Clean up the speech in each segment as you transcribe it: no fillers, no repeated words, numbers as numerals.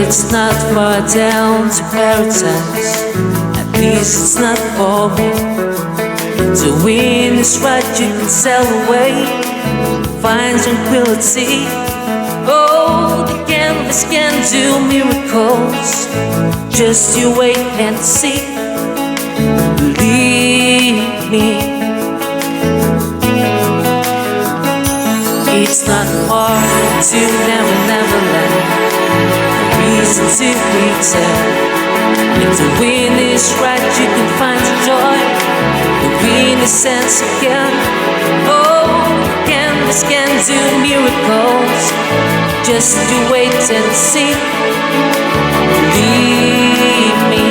it's not far down to paradise. At least it's not for me. To win is right, you can sail away, find tranquility. Oh, the canvas can do miracles. Just you wait and see. Believe me. It's not hard to never land. Reason to pretend. If the wind is right, you can find the joy. The wind is sense again. Oh, the canvas can do miracles. Just you wait and see. Believe me.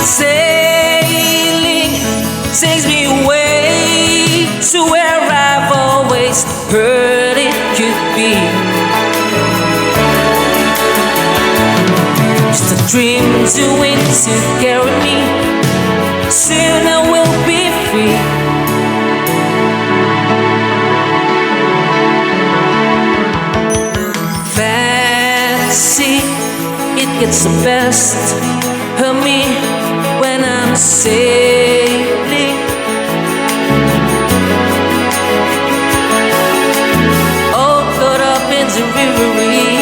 Sailing takes me away to where I've always heard it could be. Just a dream doing to carry me. Soon I will be free. Fantasy, it gets the best of me when I'm sailing. All caught up in the reverie.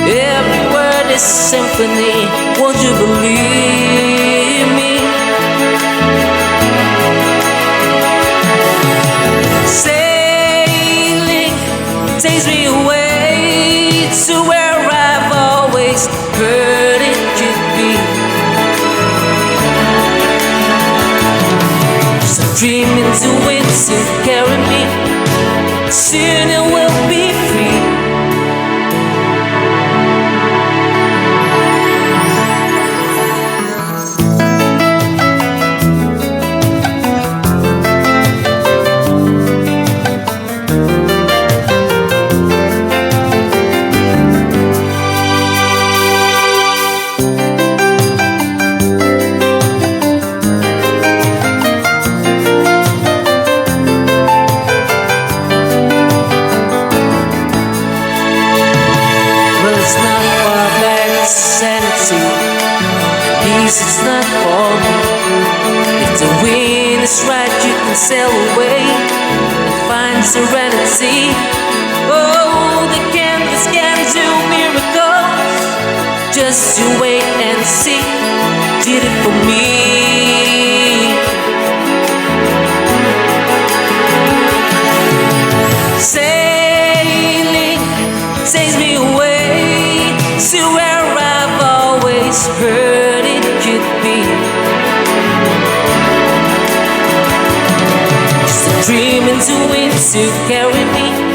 Every word is symphony. Won't you believe me? Sailing takes me away to where I've always heard it could be. Just a dream into it to carry me. Soon it will be free. It's not far back to sanity. Peace is not for me. If the wind is right, you can sail away and find serenity. Oh, the canvas can do miracles. Just you wait and see. Did it for me. Sailing takes me away to where I've always heard it could be. Just a dream into it to carry me.